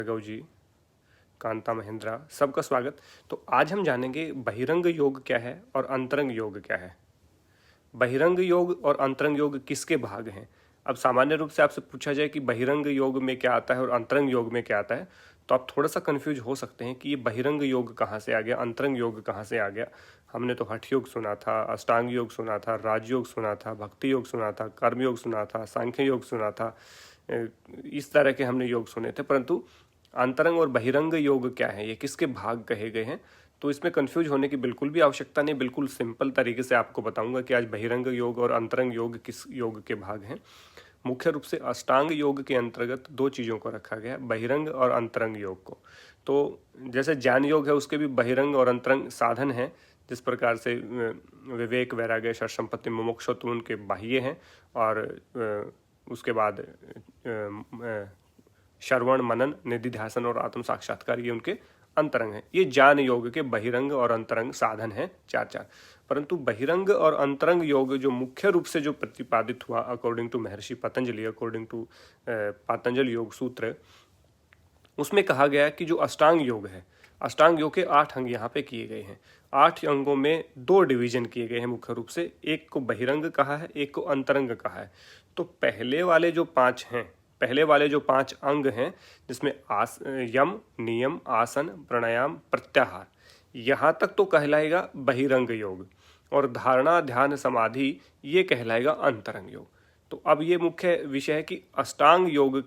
भार्गव जी, कांता महेंद्रा, सबका स्वागत। तो आज हम जानेंगे बहिरंग योग क्या है और अंतरंग योग क्या है। बहिरंग योग और अंतरंग योग किसके भाग हैं। अब सामान्य रूप से आपसे पूछा जाए कि बहिरंग योग में क्या आता है और अंतरंग योग में क्या आता है, तो आप थोड़ा सा कंफ्यूज हो सकते हैं कि ये बहिरंग योग कहाँ से आ गया, अंतरंग योग कहाँ से आ गया। हमने तो हठ योग सुना था, अष्टांग योग सुना था, राजयोग सुना था, भक्ति योग सुना था, कर्म योग सुना था, सांख्य योग सुना था, इस तरह के हमने योग सुने थे। परंतु अंतरंग और बहिरंग योग क्या है, ये किसके भाग कहे गए हैं, तो इसमें कंफ्यूज होने की बिल्कुल भी आवश्यकता नहीं। बिल्कुल सिंपल तरीके से आपको बताऊंगा कि आज बहिरंग योग और अंतरंग योग किस योग के भाग हैं। मुख्य रूप से अष्टांग योग के अंतर्गत दो चीज़ों को रखा गया है, बहिरंग और अंतरंग योग को। तो जैसे ज्ञान योग है, उसके भी बहिरंग और अंतरंग साधन हैं। जिस प्रकार से विवेक, वैराग्य, षट संपत्ति, मुमुक्षुत्व उनके बाह्य हैं, और उसके बाद श्रवण, मनन, निधिध्यासन और आत्म साक्षात्कार ये उनके अंतरंग हैं। ये ज्ञान योग के बहिरंग और अंतरंग साधन हैं, चार। परंतु बहिरंग और अंतरंग योग जो मुख्य रूप से जो प्रतिपादित हुआ according to Maharshi Patanjali, according to Patanjala योग सूत्र, उसमें कहा गया कि जो अष्टांग योग है, अष्टांग योग के 8 अंग यहाँ पे किए गए हैं। 8 अंगों में 2 डिवीजन किए गए हैं मुख्य रूप से, एक को बहिरंग कहा है, एक को अंतरंग कहा है। तो पहले वाले जो 5 अंग हैं, जिसमें यम, नियम, आसन, प्राणायाम, प्रत्याहार, यहाँ तक तो कहलाएगा बहिरंग योग, और धारणा, ध्यान, समाधि ये कहलाएगा अंतरंग योग। तो अब ये मुख्य विषय है कि अष्टांग योग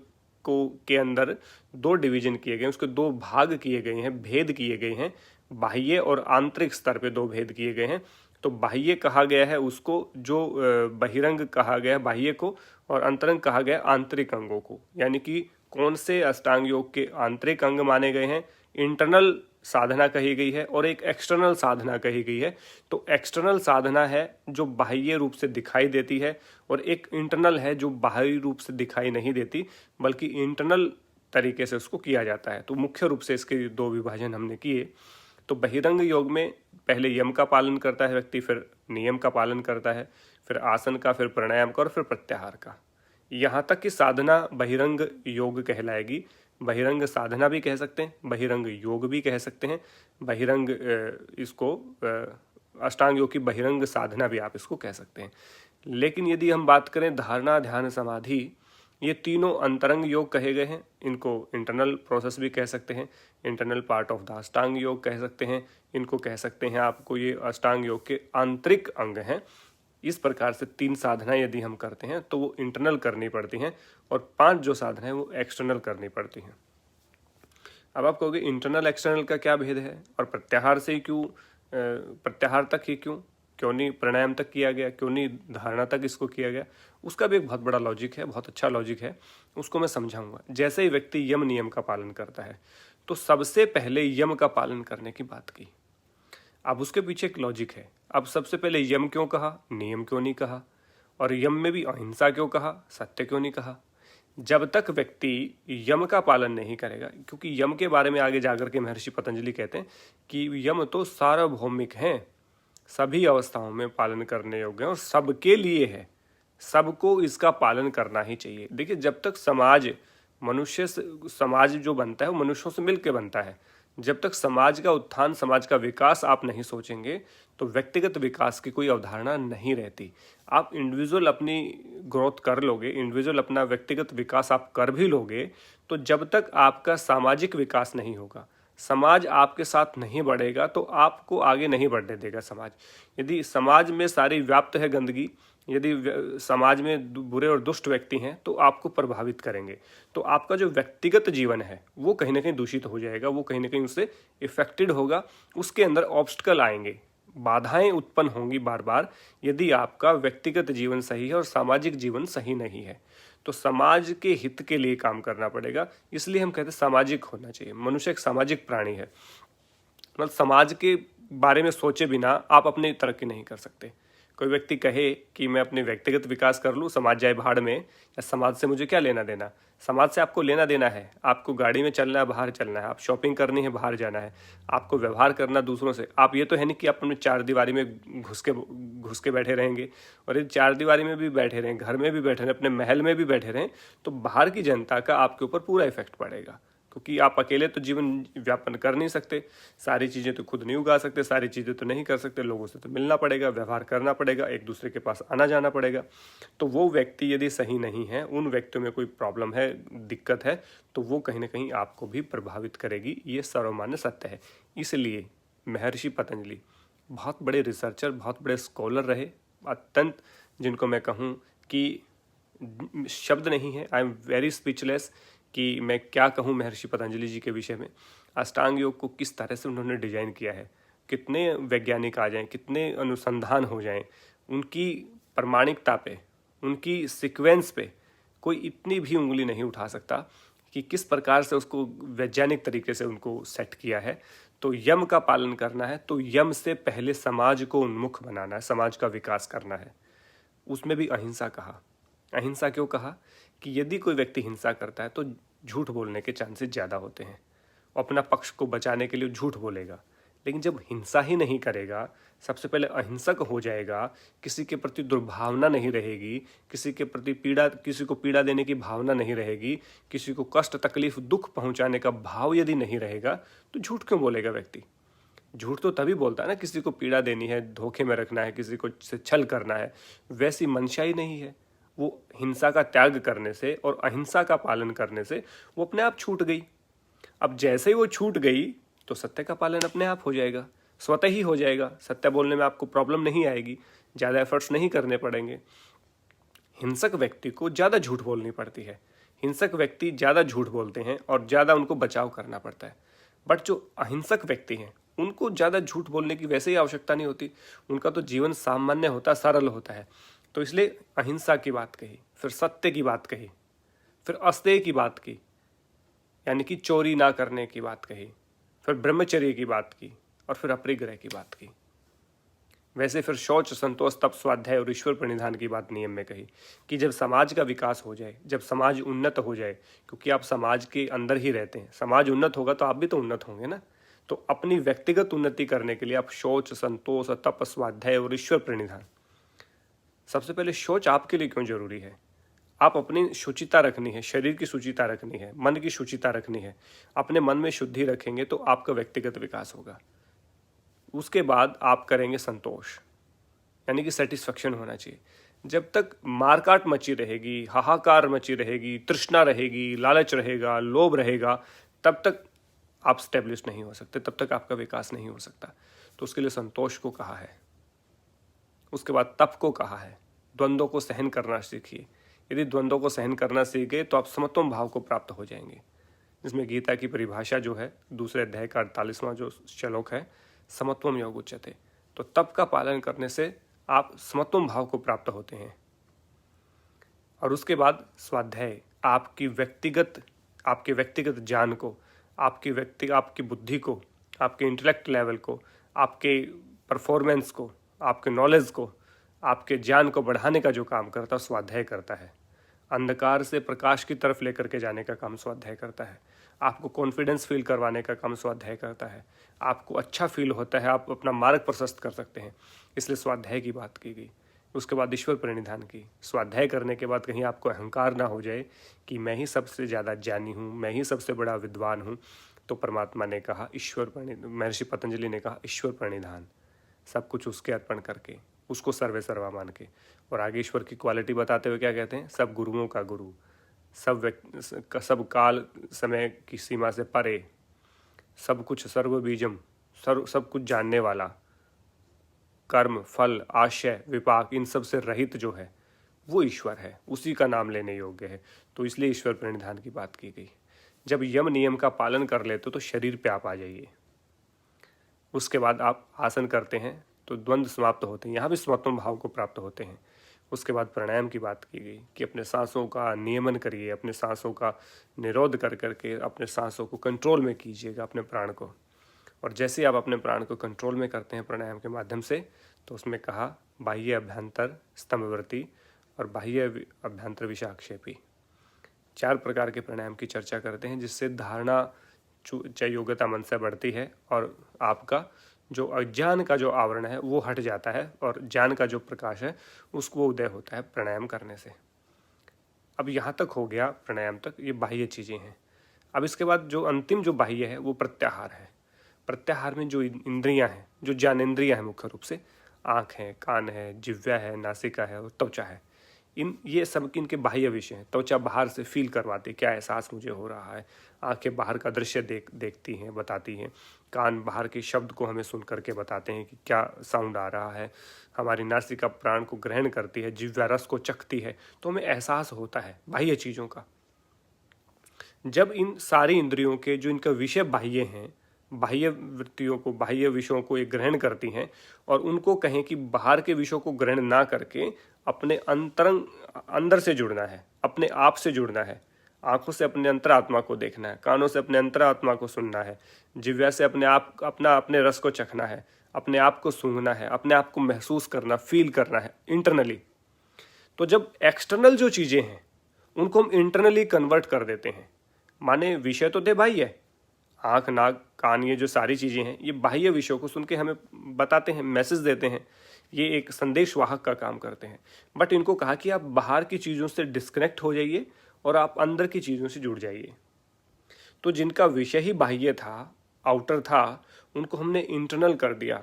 को के अंदर 2 डिवीजन किए गए हैं, उसके 2 भाग किए गए हैं, भेद किए गए हैं। बाह्य और आंतरिक स्तर पे 2 भेद किए गए हैं। तो बाह्य कहा गया है उसको, जो बहिरंग कहा गया है बाह्य को, और अंतरंग कहा गया आंतरिक अंगों को। यानी कि कौन से अष्टांग योग के आंतरिक अंग माने गए हैं, इंटरनल साधना कही गई है और एक एक्सटर्नल साधना कही गई है। तो एक्सटर्नल साधना है जो बाह्य रूप से दिखाई देती है, और एक इंटरनल है जो बाहरी रूप से दिखाई नहीं देती, बल्कि इंटरनल तरीके से उसको किया जाता है। तो मुख्य रूप से इसके 2 विभाजन हमने किए। तो बहिरंग योग में पहले यम का पालन करता है व्यक्ति, फिर नियम का पालन करता है, फिर आसन का, फिर प्राणायाम का, और फिर प्रत्याहार का। यहाँ तक कि साधना बहिरंग योग कहलाएगी। बहिरंग साधना भी कह सकते हैं, बहिरंग योग भी कह सकते हैं, बहिरंग इसको अष्टांग योग की बहिरंग साधना भी आप इसको कह सकते हैं। लेकिन यदि हम बात करें धारणा, ध्यान, समाधि, ये तीनों अंतरंग योग कहे गए हैं। इनको इंटरनल प्रोसेस भी कह सकते हैं, इंटरनल पार्ट ऑफ द अष्टांग योग कह सकते हैं, इनको कह सकते हैं आपको ये अष्टांग योग के आंतरिक अंग हैं। इस प्रकार से 3 साधना यदि हम करते हैं तो वो इंटरनल करनी पड़ती हैं, और 5 जो साधना है वो एक्सटर्नल करनी पड़ती हैं। अब आप कहोगे इंटरनल एक्सटर्नल का क्या भेद है, और प्रत्याहार से क्यों, प्रत्याहार तक ही क्यों नहीं प्राणायाम तक किया गया, क्यों नहीं धारणा तक इसको किया गया। उसका भी एक बहुत बड़ा लॉजिक है, बहुत अच्छा लॉजिक है, उसको मैं समझाऊंगा। जैसे ही व्यक्ति यम नियम का पालन करता है, तो सबसे पहले यम का पालन करने की बात की। अब उसके पीछे एक लॉजिक है। अब सबसे पहले यम क्यों कहा, नियम क्यों नहीं कहा, और यम में भी अहिंसा क्यों कहा, सत्य क्यों नहीं कहा। जब तक व्यक्ति यम का पालन नहीं करेगा, क्योंकि यम के बारे में आगे जाकर के महर्षि पतंजलि कहते हैं कि यम तो सार्वभौमिक हैं, सभी अवस्थाओं में पालन करने योग्य है और सबके लिए है, सबको इसका पालन करना ही चाहिए। देखिए, जब तक समाज जो बनता है वो मनुष्यों से मिलकर बनता है। जब तक समाज का उत्थान, समाज का विकास आप नहीं सोचेंगे, तो व्यक्तिगत विकास की कोई अवधारणा नहीं रहती। आप इंडिविजुअल अपनी ग्रोथ कर लोगे, इंडिविजुअल अपना व्यक्तिगत विकास आप कर भी लोगे, तो जब तक आपका सामाजिक विकास नहीं होगा, समाज आपके साथ नहीं बढ़ेगा, तो आपको आगे नहीं बढ़ने देगा समाज। यदि समाज में सारी व्याप्त है गंदगी, यदि समाज में बुरे और दुष्ट व्यक्ति हैं, तो आपको प्रभावित करेंगे। तो आपका जो व्यक्तिगत जीवन है वो कहीं ना कहीं दूषित हो जाएगा, वो कहीं ना कहीं उससे इफेक्टेड होगा। उसके अंदर ऑब्स्टिकल आएंगे, बाधाएं उत्पन्न होंगी बार बार, यदि आपका व्यक्तिगत जीवन सही है और सामाजिक जीवन सही नहीं है। तो समाज के हित के लिए काम करना पड़ेगा। इसलिए हम कहते हैं सामाजिक होना चाहिए। मनुष्य एक सामाजिक प्राणी है, मतलब समाज के बारे में सोचे बिना आप अपनी तरक्की नहीं कर सकते। कोई व्यक्ति कहे कि मैं अपने व्यक्तिगत विकास कर लूँ, समाज जाए भाड़ में, या समाज से मुझे क्या लेना देना। समाज से आपको लेना देना है, आपको गाड़ी में चलना है, बाहर चलना है, आप शॉपिंग करनी है, बाहर जाना है, आपको व्यवहार करना दूसरों से। आप ये तो है नहीं कि आप अपने 4 दीवारी में घुस के बैठे रहेंगे, और ये 4 दीवारी में भी बैठे रहें, घर में भी बैठे रहें, अपने महल में भी बैठे रहें, तो बाहर की जनता का आपके ऊपर पूरा इफेक्ट पड़ेगा। क्योंकि आप अकेले तो जीवन व्यापन कर नहीं सकते, सारी चीज़ें तो खुद नहीं उगा सकते, सारी चीज़ें तो नहीं कर सकते, लोगों से तो मिलना पड़ेगा, व्यवहार करना पड़ेगा, एक दूसरे के पास आना जाना पड़ेगा। तो वो व्यक्ति यदि सही नहीं है, उन व्यक्तियों में कोई प्रॉब्लम है, दिक्कत है, तो वो कहीं ना कहीं आपको भी प्रभावित करेगी। ये सर्वमान्य सत्य है। इसलिए महर्षि पतंजलि बहुत बड़े रिसर्चर, बहुत बड़े स्कॉलर रहे, अत्यंत, जिनको मैं कहूँ कि शब्द नहीं है, आई एम वेरी स्पीचलेस कि मैं क्या कहूँ महर्षि पतंजलि जी के विषय में। अष्टांग योग को किस तरह से उन्होंने डिजाइन किया है, कितने वैज्ञानिक आ जाएं, कितने अनुसंधान हो जाएं, उनकी प्रामाणिकता पे, उनकी सीक्वेंस पे कोई इतनी भी उंगली नहीं उठा सकता कि किस प्रकार से उसको वैज्ञानिक तरीके से उनको सेट किया है। तो यम का पालन करना है तो यम से पहले समाज को उन्मुख बनाना है, समाज का विकास करना है। उसमें भी अहिंसा कहा। अहिंसा क्यों कहा? कि यदि कोई व्यक्ति हिंसा करता है तो झूठ बोलने के चांसेस ज़्यादा होते हैं, अपना पक्ष को बचाने के लिए झूठ बोलेगा। लेकिन जब हिंसा ही नहीं करेगा, सबसे पहले अहिंसक हो जाएगा, किसी के प्रति दुर्भावना नहीं रहेगी, किसी के प्रति पीड़ा, किसी को पीड़ा देने की भावना नहीं रहेगी, किसी को कष्ट, तकलीफ, दुख पहुंचाने का भाव यदि नहीं रहेगा, तो झूठ क्यों बोलेगा व्यक्ति? झूठ तो तभी बोलता है ना, किसी को पीड़ा देनी है, धोखे में रखना है, किसी को से छल करना है, वैसी मंशा ही नहीं है। वो हिंसा का त्याग करने से और अहिंसा का पालन करने से वो अपने आप छूट गई। अब जैसे ही वो छूट गई तो सत्य का पालन अपने आप हो जाएगा, स्वतः ही हो जाएगा। सत्य बोलने में आपको प्रॉब्लम नहीं आएगी, ज़्यादा एफर्ट्स नहीं करने पड़ेंगे। हिंसक व्यक्ति को ज़्यादा झूठ बोलनी पड़ती है, हिंसक व्यक्ति ज़्यादा झूठ बोलते हैं और ज़्यादा उनको बचाव करना पड़ता है। बट जो अहिंसक व्यक्ति हैं उनको ज़्यादा झूठ बोलने की वैसे ही आवश्यकता नहीं होती, उनका तो जीवन सामान्य होता, सरल होता है। तो इसलिए अहिंसा की बात कही, फिर सत्य की बात कही, फिर अस्तेय की बात की, यानी कि चोरी ना करने की बात कही, फिर ब्रह्मचर्य की बात की, और फिर अपरिग्रह की बात की। वैसे फिर शौच, संतोष, तप, स्वाध्याय और ईश्वर प्रणिधान की बात नियम में कही कि जब समाज का विकास हो जाए, जब समाज उन्नत हो जाए, क्योंकि आप समाज के अंदर ही रहते हैं, समाज उन्नत होगा तो आप भी तो उन्नत होंगे ना। तो अपनी व्यक्तिगत उन्नति करने के लिए आप शौच, संतोष, तप, स्वाध्याय और ईश्वर प्रणिधान। सबसे पहले शौच आपके लिए क्यों जरूरी है? आप अपनी शुचिता रखनी है, शरीर की शुचिता रखनी है, मन की शुचिता रखनी है। अपने मन में शुद्धि रखेंगे तो आपका व्यक्तिगत विकास होगा। उसके बाद आप करेंगे संतोष, यानी कि सेटिस्फेक्शन होना चाहिए। जब तक मारकाट मची रहेगी, हाहाकार मची रहेगी, तृष्णा रहेगी, लालच रहेगा, लोभ रहेगा, तब तक आप स्टेब्लिश नहीं हो सकते, तब तक आपका विकास नहीं हो सकता। तो उसके लिए संतोष को कहा है। उसके बाद तप को कहा है, द्वंद्वों को सहन करना सीखिए। यदि द्वंद्वों को सहन करना सीखे तो आप समत्वम भाव को प्राप्त हो जाएंगे, जिसमें गीता की परिभाषा जो है, दूसरे अध्याय का 48वां जो श्लोक है, समत्वम योग उच्यते। तो तप का पालन करने से आप समत्वम भाव को प्राप्त होते हैं। और उसके बाद स्वाध्याय, आपके व्यक्तिगत ज्ञान को, आपकी बुद्धि को, आपके इंटेलेक्ट लेवल को, आपके परफॉर्मेंस को, आपके नॉलेज को, आपके ज्ञान को बढ़ाने का जो काम करता है स्वाध्याय करता है। अंधकार से प्रकाश की तरफ लेकर के जाने का काम स्वाध्याय करता है। आपको कॉन्फिडेंस फील करवाने का काम स्वाध्याय करता है। आपको अच्छा फील होता है, आप अपना मार्ग प्रशस्त कर सकते हैं, इसलिए स्वाध्याय की बात की गई। उसके बाद ईश्वर प्रणिधान की। स्वाध्याय करने के बाद कहीं आपको अहंकार ना हो जाए कि मैं ही सबसे ज़्यादा ज्ञानी हूँ, मैं ही सबसे बड़ा विद्वान हूँ। तो परमात्मा ने कहा महर्षि पतंजलि ने कहा ईश्वर प्रणिधान, सब कुछ उसके अर्पण करके, उसको सर्वे सर्वा मान के। और आगे ईश्वर की क्वालिटी बताते हुए क्या कहते हैं? सब गुरुओं का गुरु, सब काल समय की सीमा से परे, सब कुछ सर्व बीजम, सब कुछ जानने वाला, कर्म, फल, आशय, विपाक, इन सब से रहित जो है वो ईश्वर है, उसी का नाम लेने योग्य है। तो इसलिए ईश्वर प्रणिधान की बात की गई। जब यम नियम का पालन कर लेते तो शरीर पे आप आ जाइए। उसके बाद आप आसन करते हैं तो द्वंद्व समाप्त होते हैं, यहाँ भी समत्वम भाव को प्राप्त होते हैं। उसके बाद प्राणायाम की बात की गई कि अपने सांसों का नियमन करिए, अपने सांसों का निरोध कर करके अपने सांसों को कंट्रोल में कीजिएगा, अपने प्राण को। और जैसे ही आप अपने प्राण को कंट्रोल में करते हैं प्राणायाम के माध्यम से, तो उसमें कहा बाह्य अभ्यंतर स्तंभवर्ती और बाह्य अभ्यंतर विषाक्षेपी, 4 प्रकार के प्राणायाम की चर्चा करते हैं, जिससे धारणा चाहे योग्यता मन से बढ़ती है और आपका जो अज्ञान का जो आवरण है वो हट जाता है और ज्ञान का जो प्रकाश है उसको उदय होता है प्राणायाम करने से। अब यहाँ तक हो गया प्राणायाम तक, ये बाह्य चीज़ें हैं। अब इसके बाद जो अंतिम जो बाह्य है वो प्रत्याहार है। प्रत्याहार में जो इंद्रियां हैं, जो ज्ञानेंद्रियां हैं, मुख्य रूप से आँख है, कान है, जिह्वा है, नासिका है और त्वचा है, ये सब इनके बाह्य विषय हैं। त्वचा बाहर से फील करवाती, क्या एहसास मुझे हो रहा है। आंखें बाहर का दृश्य देखती हैं, बताती हैं। कान बाहर के शब्द को हमें सुन करके बताते हैं कि क्या साउंड आ रहा है। हमारी नासिका प्राण को ग्रहण करती है, जिह्वा रस को चखती है, तो हमें एहसास होता है बाह्य चीज़ों का। जब इन सारी इंद्रियों के जो इनका विषय बाह्य हैं, बाह्य वृत्तियों को, बाह्य विषयों को ये ग्रहण करती हैं और उनको कहें कि बाहर के विषयों को ग्रहण ना करके अपने अंदर से जुड़ना है, अपने आप से जुड़ना है। आंखों से अपने अंतरात्मा को देखना है, कानों से अपने अंतरात्मा को सुनना है, जिह्वा से अपने रस को चखना है, अपने आप को सूंघना है, अपने आप को महसूस करना, फील करना है इंटरनली। तो जब एक्सटर्नल जो चीज़ें हैं उनको हम इंटरनली कन्वर्ट कर देते हैं, माने विषय तो थे बाह्य, आँख, नाक, कान, ये जो सारी चीज़ें हैं ये बाह्य विषयों को सुन के हमें बताते हैं, मैसेज देते हैं, ये एक संदेश वाहक का काम करते हैं। बट इनको कहा कि आप बाहर की चीज़ों से डिस्कनेक्ट हो जाइए और आप अंदर की चीज़ों से जुड़ जाइए। तो जिनका विषय ही बाह्य था, आउटर था, उनको हमने इंटरनल कर दिया।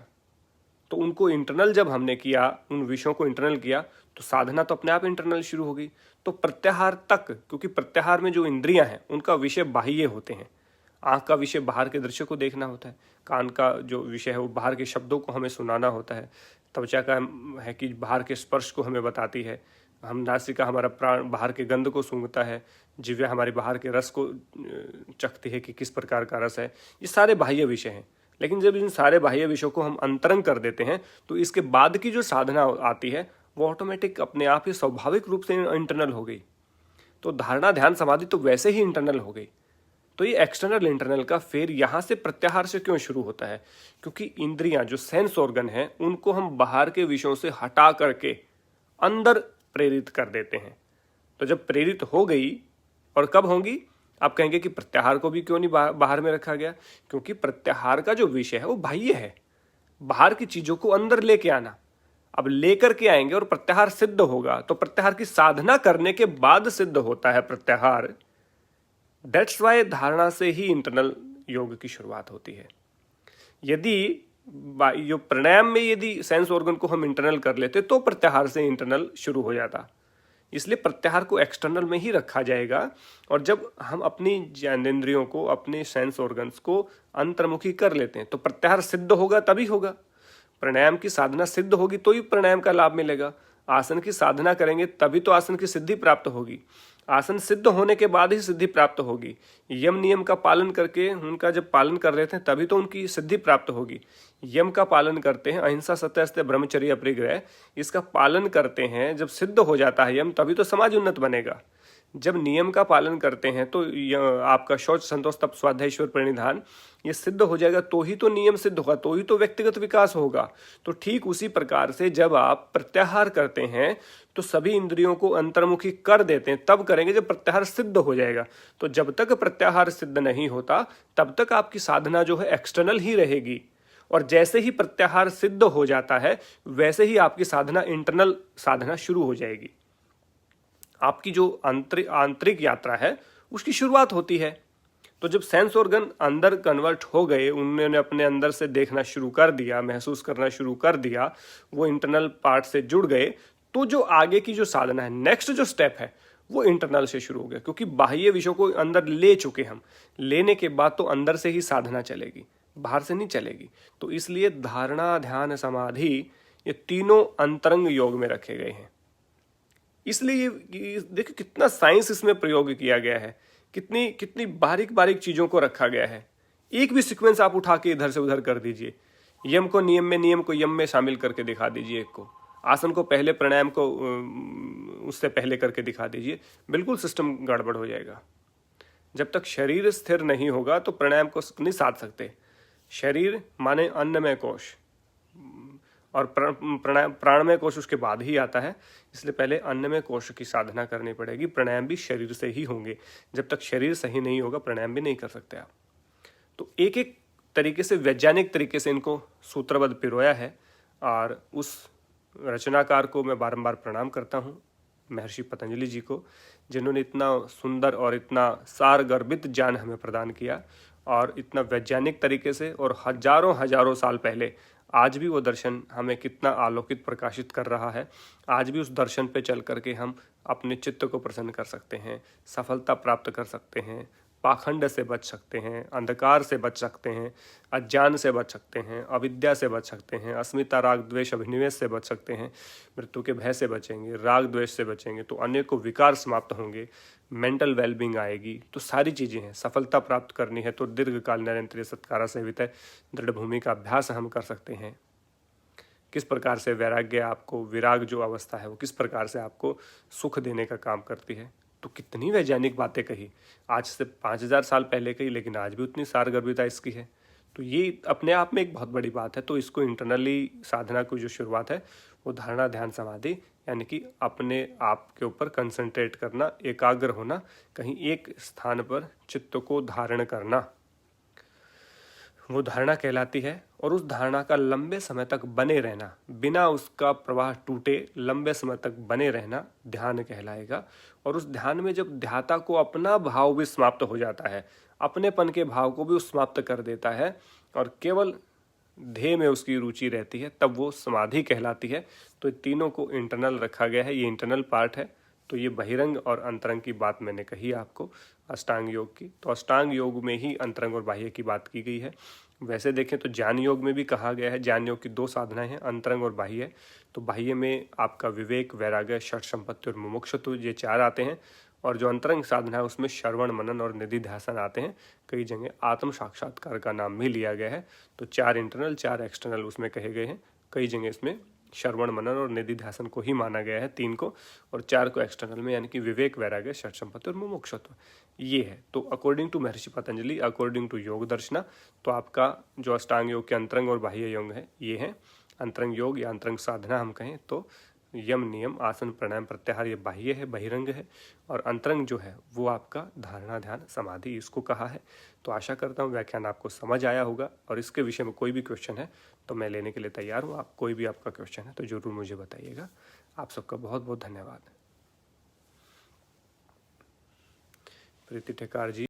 तो उनको इंटरनल जब हमने किया, उन विषयों को इंटरनल किया, तो साधना तो अपने आप इंटरनल शुरू हो गई। तो प्रत्याहार तक, क्योंकि प्रत्याहार में जो इंद्रियां हैं उनका विषय बाह्य होते हैं। आँख का विषय बाहर के दृश्य को देखना होता है, कान का जो विषय है वो बाहर के शब्दों को हमें सुनाना होता है, त्वचा का है कि बाहर के स्पर्श को हमें बताती है, हम नासिका हमारा प्राण बाहर के गंध को सूंघता है, जिह्वा हमारे बाहर के रस को चखती है कि किस प्रकार का रस है। ये सारे बाह्य विषय हैं। लेकिन जब इन सारे बाह्य विषयों को हम अंतरंग कर देते हैं तो इसके बाद की जो साधना आती है वो ऑटोमेटिक अपने आप ही स्वाभाविक रूप से इंटरनल हो गई। तो धारणा, ध्यान, समाधि तो वैसे ही इंटरनल हो गई। तो ये एक्सटर्नल इंटरनल का फिर यहाँ से प्रत्याहार से क्यों शुरू होता है? क्योंकि इंद्रियां, जो सेंस ऑर्गन है, उनको हम बाहर के विषयों से हटा करके अंदर प्रेरित कर देते हैं। तो जब प्रेरित हो गई, और कब होंगी? आप कहेंगे कि प्रत्याहार को भी क्यों नहीं बाहर में रखा गया? क्योंकि प्रत्याहार का जो विषय है वो बाह्य है, बाहर की चीजों को अंदर लेके आना। अब लेकर के आएंगे और प्रत्याहार सिद्ध होगा, तो प्रत्याहार की साधना करने के बाद सिद्ध होता है प्रत्याहार। दैट्स वाई धारणा से ही इंटरनल योग की शुरुआत होती है। यदि जो प्राणायाम में यदि सेंस ऑर्गन को हम इंटरनल कर लेते तो प्रत्याहार से इंटरनल शुरू हो जाता। इसलिए प्रत्याहार को एक्सटर्नल में ही रखा जाएगा। और जब हम अपनी ज्ञानेंद्रियों को, अपने सेंस ऑर्गन्स को अंतर्मुखी कर लेते हैं तो प्रत्याहार सिद्ध होगा, तभी होगा। प्राणायाम की साधना सिद्ध होगी तो ही प्राणायाम का लाभ मिलेगा। आसन की साधना करेंगे तभी तो आसन की सिद्धि प्राप्त होगी। आसन सिद्ध होने के बाद ही सिद्धि प्राप्त होगी। यम नियम का पालन करके, उनका जब पालन कर रहे थे तभी तो उनकी सिद्धि प्राप्त होगी। यम का पालन करते हैं, अहिंसा, सत्य, अस्तेय, ब्रह्मचर्य, अपरिग्रह, इसका पालन करते हैं, जब सिद्ध हो जाता है यम, तभी तो समाज उन्नत बनेगा। जब नियम का पालन करते हैं तो आपका शौच, संतोष, तप, स्वाध्याय, ईश्वर प्रणिधान, ये सिद्ध हो जाएगा तो ही तो नियम सिद्ध होगा, तो ही तो व्यक्तिगत विकास होगा। तो ठीक उसी प्रकार से जब आप प्रत्याहार करते हैं तो सभी इंद्रियों को अंतर्मुखी कर देते हैं, तब करेंगे जब प्रत्याहार सिद्ध हो जाएगा। तो जब तक प्रत्याहार सिद्ध नहीं होता तब तक आपकी साधना जो है एक्सटर्नल ही रहेगी। और जैसे ही प्रत्याहार सिद्ध हो जाता है वैसे ही आपकी साधना इंटरनल साधना शुरू हो जाएगी। आपकी जो आंतरिक यात्रा है उसकी शुरुआत होती है। तो जब सेंस ऑर्गन अंदर कन्वर्ट हो गए, उन्होंने अपने अंदर से देखना शुरू कर दिया, महसूस करना शुरू कर दिया, वो इंटरनल पार्ट से जुड़ गए, तो जो आगे की जो साधना है, नेक्स्ट जो स्टेप है, वो इंटरनल से शुरू हो गया। क्योंकि बाह्य विषयों को अंदर ले चुके हम, लेने के बाद तो अंदर से ही साधना चलेगी, बाहर से नहीं चलेगी। तो इसलिए धारणा, ध्यान, समाधि, ये तीनों अंतरंग योग में रखे गए हैं। इसलिए देखिए कितना साइंस इसमें प्रयोग किया गया है, कितनी कितनी बारीक बारीक चीज़ों को रखा गया है। एक भी सीक्वेंस आप उठा के इधर से उधर कर दीजिए, यम को नियम में, नियम को यम में शामिल करके दिखा दीजिए, एक को आसन को पहले, प्राणायाम को उससे पहले करके दिखा दीजिए, बिल्कुल सिस्टम गड़बड़ हो जाएगा। जब तक शरीर स्थिर नहीं होगा तो प्राणायाम को नहीं साध सकते। शरीर माने अन्नमय कोश, और प्राणमय कोश उसके बाद ही आता है। इसलिए पहले अन्नमय कोश की साधना करनी पड़ेगी। प्राणायाम भी शरीर से ही होंगे। जब तक शरीर सही नहीं होगा प्राणायाम भी नहीं कर सकते आप। तो एक एक तरीके से, वैज्ञानिक तरीके से इनको सूत्रबद्ध पिरोया है। और उस रचनाकार को मैं बारंबार प्रणाम करता हूँ, महर्षि पतंजलि जी को, जिन्होंने इतना सुंदर और इतना सारगर्भित ज्ञान हमें प्रदान किया, और इतना वैज्ञानिक तरीके से, और हजारों हजारों साल पहले आज भी वो दर्शन हमें कितना आलोकित प्रकाशित कर रहा है। आज भी उस दर्शन पे चल करके हम अपने चित्त को प्रसन्न कर सकते हैं, सफलता प्राप्त कर सकते हैं, पाखंड से बच सकते हैं, अंधकार से बच सकते हैं, अज्ञान से बच सकते हैं, अविद्या से बच सकते हैं, अस्मिता राग द्वेष अभिनिवेश से बच सकते हैं, मृत्यु के भय से बचेंगे, राग द्वेष से बचेंगे तो अनेकों विकार समाप्त होंगे, मेंटल वेलबींग आएगी। तो सारी चीज़ें हैं। सफलता प्राप्त करनी है तो दीर्घकाल निरंतर सत्कारा सेवित दृढ़ भूमि का अभ्यास हम कर सकते हैं। किस प्रकार से वैराग्य आपको, विराग जो अवस्था है वो किस प्रकार से आपको सुख देने का काम करती है। तो कितनी वैज्ञानिक बातें कही, आज से 5000 साल पहले कही, लेकिन आज भी उतनी सारगर्भिता इसकी है। तो ये अपने आप में एक बहुत बड़ी बात है। तो इसको इंटरनली साधना की जो शुरुआत है वो धारणा ध्यान समाधि, यानी कि अपने आप के ऊपर कंसंट्रेट करना, एकाग्र होना, कहीं एक स्थान पर चित्त को धारण करना, वो धारणा कहलाती है। और उस धारणा का लंबे समय तक बने रहना, बिना उसका प्रवाह टूटे लंबे समय तक बने रहना ध्यान कहलाएगा। और उस ध्यान में जब ध्याता को अपना भाव भी समाप्त हो जाता है, अपनेपन के भाव को भी वो समाप्त कर देता है और केवल ध्येय में उसकी रुचि रहती है, तब वो समाधि कहलाती है। तो तीनों को इंटरनल रखा गया है, ये इंटरनल पार्ट है। तो ये बहिरंग और अंतरंग की बात मैंने कही आपको अष्टांग योग की। तो अष्टांग योग में ही अंतरंग और बाह्य की बात की गई है। वैसे देखें तो ज्ञान योग में भी कहा गया है, ज्ञान योग की 2 साधनाएं हैं, अंतरंग और बाह्य। तो बाह्य में आपका विवेक, वैराग्य, षट संपत्ति और मुमुक्षुत्व, ये 4 आते हैं। और जो अंतरंग साधना है उसमें श्रवण, मनन और निधिध्यासन आते हैं। कई जगह आत्म साक्षात्कार का नाम भी लिया गया है। तो 4 इंटरनल 4 एक्सटर्नल उसमें कहे गए हैं। कई जगह इसमें श्रवण, मनन और निधिध्यासन को ही माना गया है, 3 को, और 4 को एक्सटर्नल में, यानी कि विवेक, वैराग्य, षट संपत्ति और मुमुक्षुत्व, ये है। तो according to Maharshi Patanjali, according to योग दर्शना, तो आपका जो अष्टांग योग के अंतरंग और बाह्य योग है ये है। अंतरंग योग या अंतरंग साधना हम कहें तो यम, नियम, आसन, प्राणायाम, प्रत्याहार, ये बाह्य है, बहिरंग है। और अंतरंग जो है वो आपका धारणा, ध्यान, समाधि, इसको कहा है। तो आशा करता हूँ व्याख्यान आपको समझ आया होगा, और इसके विषय में कोई भी क्वेश्चन है तो मैं लेने के लिए तैयार हूँ। आप कोई भी आपका क्वेश्चन है तो जरूर मुझे बताइएगा। आप सबका बहुत बहुत धन्यवाद। प्रीति ठेकार जी।